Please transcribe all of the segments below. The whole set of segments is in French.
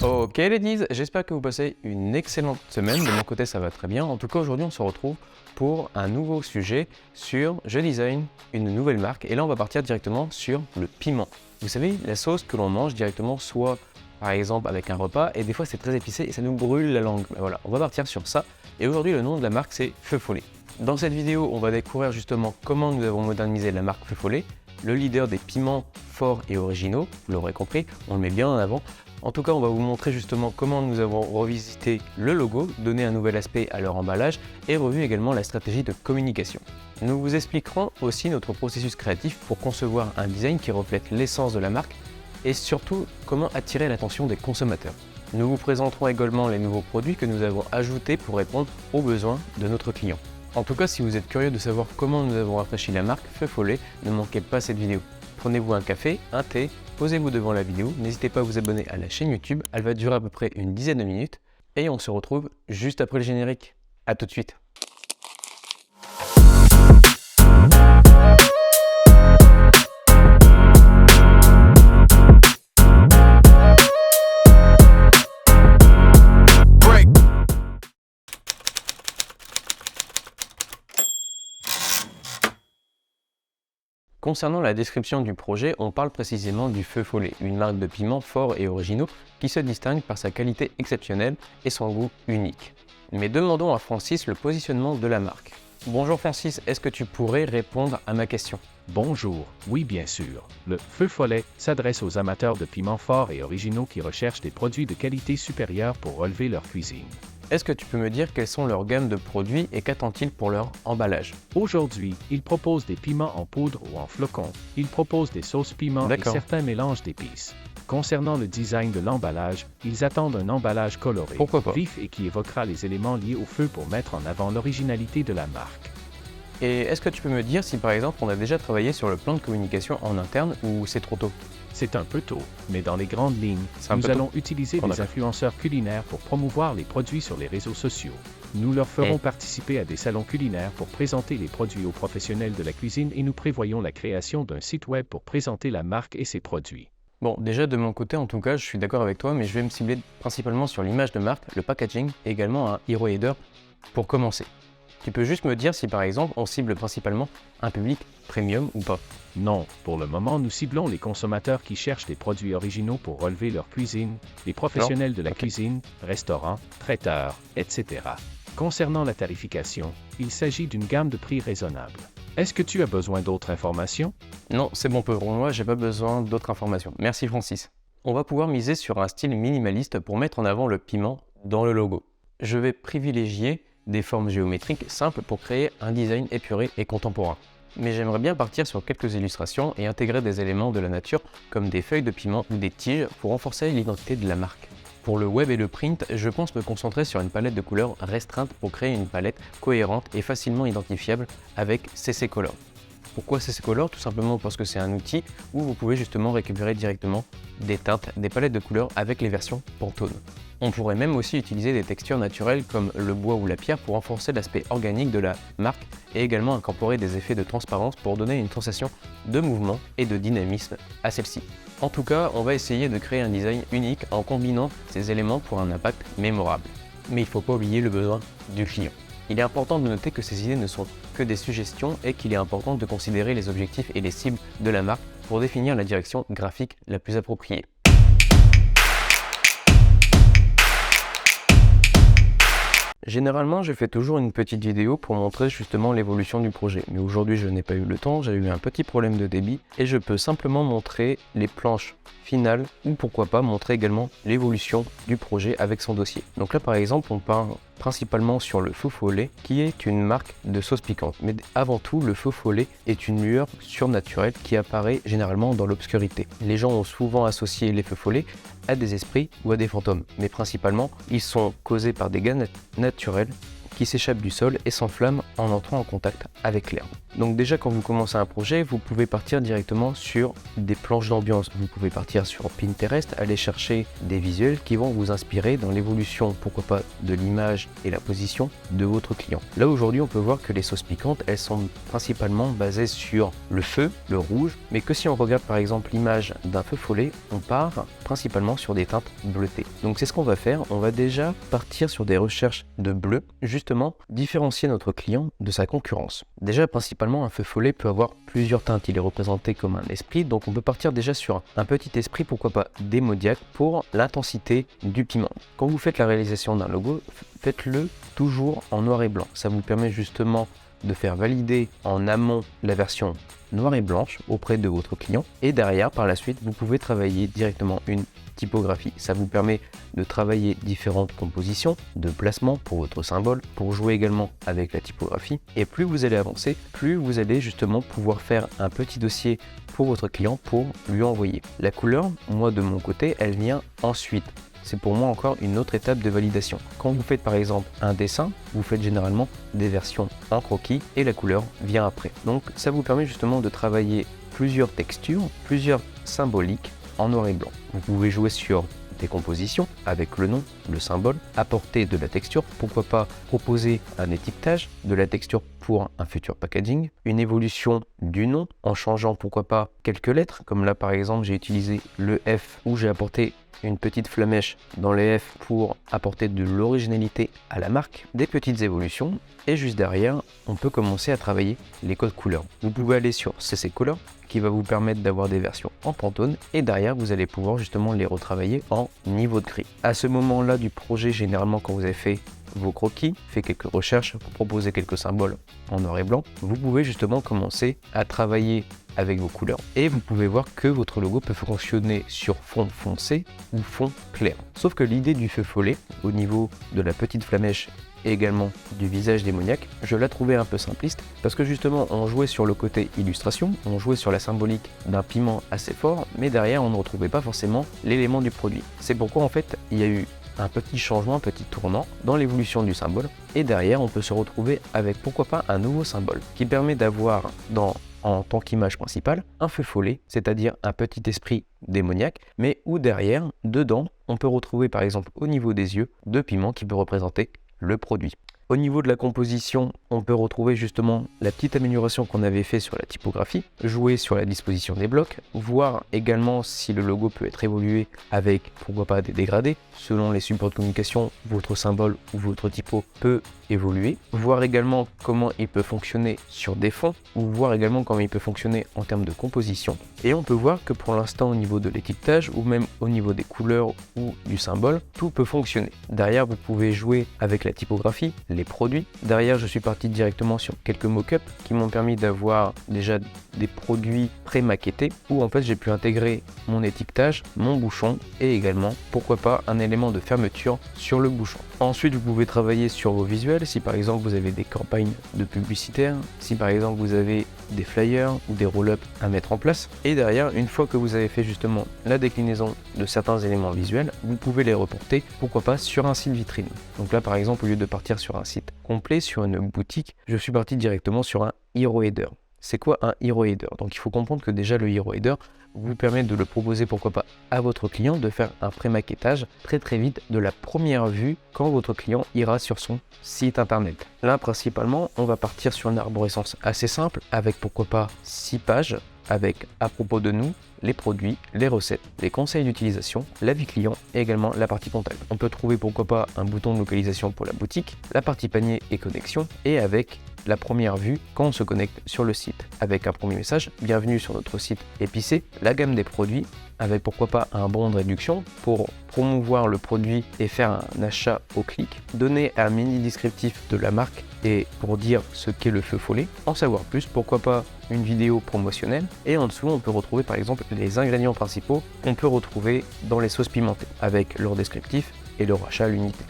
Ok ladies, j'espère que vous passez une excellente semaine. De mon côté ça va très bien. En tout cas aujourd'hui on se retrouve pour un nouveau sujet sur Je design une nouvelle marque. Et là on va partir directement sur le piment. Vous savez, la sauce que l'on mange directement, soit par exemple avec un repas, et des fois c'est très épicé et ça nous brûle la langue. Ben voilà, on va partir sur ça. Et aujourd'hui le nom de la marque c'est Feu Follet. Dans cette vidéo on va découvrir justement comment nous avons modernisé la marque Feu Follet, le leader des piments forts et originaux. Vous l'aurez compris, on le met bien en avant. En tout cas, on va vous montrer justement comment nous avons revisité le logo, donné un nouvel aspect à leur emballage et revu également la stratégie de communication. Nous vous expliquerons aussi notre processus créatif pour concevoir un design qui reflète l'essence de la marque et surtout comment attirer l'attention des consommateurs. Nous vous présenterons également les nouveaux produits que nous avons ajoutés pour répondre aux besoins de notre client. En tout cas, si vous êtes curieux de savoir comment nous avons rafraîchi la marque Feu Follet, ne manquez pas cette vidéo. Prenez-vous un café, un thé, posez-vous devant la vidéo, n'hésitez pas à vous abonner à la chaîne YouTube, elle va durer à peu près une dizaine de minutes et on se retrouve juste après le générique. A tout de suite. Concernant la description du projet, on parle précisément du Feu Follet, une marque de piments forts et originaux qui se distingue par sa qualité exceptionnelle et son goût unique. Mais demandons à Francis le positionnement de la marque. Bonjour Francis, est-ce que tu pourrais répondre à ma question? Bonjour, oui bien sûr. Le Feu Follet s'adresse aux amateurs de piments forts et originaux qui recherchent des produits de qualité supérieure pour relever leur cuisine. Est-ce que tu peux me dire quelles sont leurs gammes de produits et qu'attend-il pour leur emballage? Aujourd'hui, ils proposent des piments en poudre ou en flocons. Ils proposent des sauces piments et certains mélanges d'épices. Concernant le design de l'emballage, ils attendent un emballage coloré, vif et qui évoquera les éléments liés au feu pour mettre en avant l'originalité de la marque. Et est-ce que tu peux me dire si par exemple on a déjà travaillé sur le plan de communication en interne ou c'est trop tôt? C'est un peu tôt, mais dans les grandes lignes, nous allons utiliser des influenceurs culinaires pour promouvoir les produits sur les réseaux sociaux. Nous leur ferons participer à des salons culinaires pour présenter les produits aux professionnels de la cuisine et nous prévoyons la création d'un site web pour présenter la marque et ses produits. Bon, déjà de mon côté en tout cas, je suis d'accord avec toi, mais je vais me cibler principalement sur l'image de marque, le packaging et également un hero header pour commencer. Tu peux juste me dire si par exemple on cible principalement un public premium ou pas? Non, pour le moment nous ciblons les consommateurs qui cherchent des produits originaux pour relever leur cuisine, les professionnels de la cuisine, restaurants, traiteurs, etc. Concernant la tarification, il s'agit d'une gamme de prix raisonnable. Est-ce que tu as besoin d'autres informations? Non, c'est bon pour moi, j'ai pas besoin d'autres informations. Merci Francis. On va pouvoir miser sur un style minimaliste pour mettre en avant le piment dans le logo. Je vais privilégier des formes géométriques simples pour créer un design épuré et contemporain. Mais j'aimerais bien partir sur quelques illustrations et intégrer des éléments de la nature comme des feuilles de piment ou des tiges pour renforcer l'identité de la marque. Pour le web et le print, je pense me concentrer sur une palette de couleurs restreinte pour créer une palette cohérente et facilement identifiable avec CC Color. Pourquoi CC Color? Tout simplement parce que c'est un outil où vous pouvez justement récupérer directement des teintes, des palettes de couleurs avec les versions Pantone. On pourrait même aussi utiliser des textures naturelles comme le bois ou la pierre pour renforcer l'aspect organique de la marque et également incorporer des effets de transparence pour donner une sensation de mouvement et de dynamisme à celle-ci. En tout cas, on va essayer de créer un design unique en combinant ces éléments pour un impact mémorable. Mais il ne faut pas oublier le besoin du client. Il est important de noter que ces idées ne sont que des suggestions et qu'il est important de considérer les objectifs et les cibles de la marque pour définir la direction graphique la plus appropriée. Généralement, je fais toujours une petite vidéo pour montrer justement l'évolution du projet. Mais aujourd'hui, je n'ai pas eu le temps, j'ai eu un petit problème de débit et je peux simplement montrer les planches finales ou pourquoi pas montrer également l'évolution du projet avec son dossier. Donc là, par exemple, on part principalement sur le Feu Follet qui est une marque de sauce piquante. Mais avant tout, le Feu Follet est une lueur surnaturelle qui apparaît généralement dans l'obscurité. Les gens ont souvent associé les feux follets à des esprits ou à des fantômes, mais principalement, ils sont causés par des gaz naturels qui s'échappent du sol et s'enflamment en entrant en contact avec l'air. Donc déjà quand vous commencez un projet, vous pouvez partir directement sur des planches d'ambiance. Vous pouvez partir sur Pinterest, aller chercher des visuels qui vont vous inspirer dans l'évolution, pourquoi pas, de l'image et la position de votre client. Là aujourd'hui on peut voir que les sauces piquantes, elles sont principalement basées sur le feu, le rouge, mais que si on regarde par exemple l'image d'un feu follet, on part principalement sur des teintes bleutées. Donc c'est ce qu'on va faire, on va déjà partir sur des recherches de bleu, justement différencier notre client de sa concurrence. Déjà principalement un feu follet peut avoir plusieurs teintes, il est représenté comme un esprit, donc on peut partir déjà sur un petit esprit, pourquoi pas démoniaque, pour l'intensité du piment. Quand vous faites la réalisation d'un logo, faites-le toujours en noir et blanc, ça vous permet justement de faire valider en amont la version noire et blanche auprès de votre client, et derrière par la suite vous pouvez travailler directement une typographie. Ça vous permet de travailler différentes compositions de placement pour votre symbole, pour jouer également avec la typographie, et plus vous allez avancer, plus vous allez justement pouvoir faire un petit dossier pour votre client pour lui envoyer. La couleur, moi de mon côté, elle vient ensuite. C'est pour moi encore une autre étape de validation. Quand vous faites par exemple un dessin, vous faites généralement des versions en croquis et la couleur vient après. Donc ça vous permet justement de travailler plusieurs textures, plusieurs symboliques en noir et blanc. Vous pouvez jouer sur des compositions avec le nom, le symbole, apporter de la texture, pourquoi pas proposer un étiquetage, de la texture pour un futur packaging, une évolution du nom en changeant pourquoi pas quelques lettres, comme là par exemple j'ai utilisé le F où j'ai apporté une petite flamèche dans les F pour apporter de l'originalité à la marque, des petites évolutions, et juste derrière on peut commencer à travailler les codes couleurs. Vous pouvez aller sur CC Color qui va vous permettre d'avoir des versions en Pantone, et derrière vous allez pouvoir justement les retravailler en niveau de gris. À ce moment là du projet, généralement quand vous avez fait vos croquis, fait quelques recherches pour proposer quelques symboles en noir et blanc, vous pouvez justement commencer à travailler avec vos couleurs, et vous pouvez voir que votre logo peut fonctionner sur fond foncé ou fond clair. Sauf que l'idée du feu follet au niveau de la petite flamèche et également du visage démoniaque, je la trouvais un peu simpliste parce que justement on jouait sur le côté illustration, on jouait sur la symbolique d'un piment assez fort, mais derrière on ne retrouvait pas forcément l'élément du produit. C'est pourquoi en fait il y a eu un petit changement, un petit tournant dans l'évolution du symbole, et derrière on peut se retrouver avec pourquoi pas un nouveau symbole qui permet d'avoir en tant qu'image principale un feu follet, c'est-à-dire un petit esprit démoniaque, mais où derrière, dedans, on peut retrouver par exemple au niveau des yeux deux piments qui peut représenter le produit. Au niveau de la composition, on peut retrouver justement la petite amélioration qu'on avait fait sur la typographie, jouer sur la disposition des blocs, voir également si le logo peut être évolué avec pourquoi pas des dégradés. Selon les supports de communication, votre symbole ou votre typo peut évoluer, voir également comment il peut fonctionner sur des fonds, ou voir également comment il peut fonctionner en termes de composition. Et on peut voir que pour l'instant au niveau de l'étiquetage ou même au niveau des couleurs ou du symbole, tout peut fonctionner. Derrière vous pouvez jouer avec la typographie, les produits. Derrière je suis parti directement sur quelques mock-ups qui m'ont permis d'avoir déjà des produits pré-maquettés où en fait j'ai pu intégrer mon étiquetage, mon bouchon et également pourquoi pas un élément de fermeture sur le bouchon. Ensuite vous pouvez travailler sur vos visuels, si par exemple vous avez des campagnes de publicitaires, si par exemple vous avez des flyers ou des roll-ups à mettre en place, et derrière une fois que vous avez fait justement la déclinaison de certains éléments visuels, vous pouvez les reporter pourquoi pas sur un site vitrine. Donc là par exemple au lieu de partir sur un site complet, sur une boutique, je suis parti directement sur un hero header. C'est quoi un hero header? Donc il faut comprendre que déjà le hero header vous permet de le proposer pourquoi pas à votre client, de faire un pré-maquettage très vite de la première vue quand votre client ira sur son site internet. Là principalement on va partir sur une arborescence assez simple avec pourquoi pas 6 pages avec à propos de nous, les produits, les recettes, les conseils d'utilisation, l'avis client et également la partie contact. On peut trouver pourquoi pas un bouton de localisation pour la boutique, la partie panier et connexion, et avec la première vue quand on se connecte sur le site. Avec un premier message, bienvenue sur notre site épicé, la gamme des produits, avec pourquoi pas un bon de réduction pour promouvoir le produit et faire un achat au clic, donner un mini descriptif de la marque et pour dire ce qu'est le feu follet, en savoir plus, pourquoi pas une vidéo promotionnelle, et en dessous on peut retrouver par exemple les ingrédients principaux qu'on peut retrouver dans les sauces pimentées avec leur descriptif et leur achat à l'unité.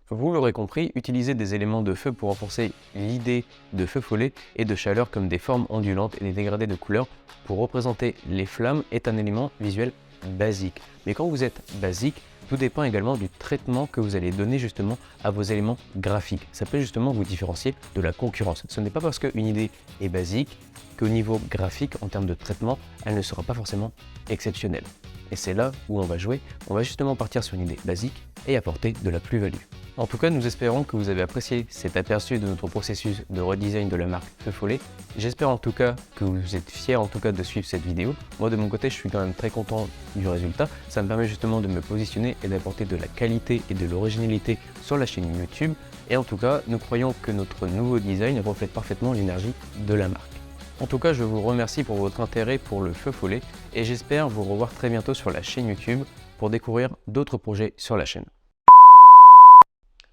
Vous l'aurez compris, utiliser des éléments de feu pour renforcer l'idée de feu follet et de chaleur comme des formes ondulantes et des dégradés de couleurs pour représenter les flammes est un élément visuel basique. Mais quand vous êtes basique, tout dépend également du traitement que vous allez donner justement à vos éléments graphiques. Ça peut justement vous différencier de la concurrence. Ce n'est pas parce qu'une idée est basique qu'au niveau graphique, en termes de traitement, elle ne sera pas forcément exceptionnelle. Et c'est là où on va jouer. On va justement partir sur une idée basique et apporter de la plus-value. En tout cas, nous espérons que vous avez apprécié cet aperçu de notre processus de redesign de la marque Feu Follet. J'espère en tout cas que vous êtes fiers en tout cas de suivre cette vidéo. Moi de mon côté, je suis quand même très content du résultat. Ça me permet justement de me positionner et d'apporter de la qualité et de l'originalité sur la chaîne YouTube. Et en tout cas, nous croyons que notre nouveau design reflète parfaitement l'énergie de la marque. En tout cas, je vous remercie pour votre intérêt pour le Feu Follet et j'espère vous revoir très bientôt sur la chaîne YouTube pour découvrir d'autres projets sur la chaîne.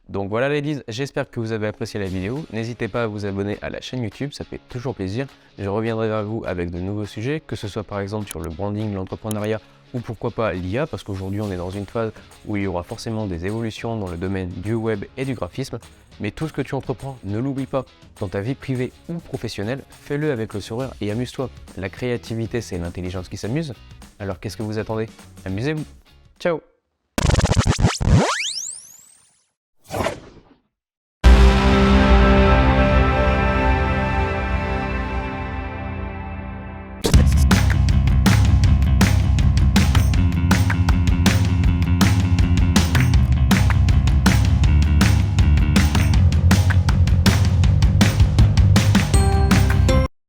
Donc voilà ladies, j'espère que vous avez apprécié la vidéo. N'hésitez pas à vous abonner à la chaîne YouTube, ça fait toujours plaisir. Je reviendrai vers vous avec de nouveaux sujets, que ce soit par exemple sur le branding, l'entrepreneuriat ou pourquoi pas l'IA, parce qu'aujourd'hui on est dans une phase où il y aura forcément des évolutions dans le domaine du web et du graphisme. Mais tout ce que tu entreprends, ne l'oublie pas, dans ta vie privée ou professionnelle, fais-le avec le sourire et amuse-toi. La créativité, c'est l'intelligence qui s'amuse. Alors qu'est-ce que vous attendez? Amusez-vous. Ciao!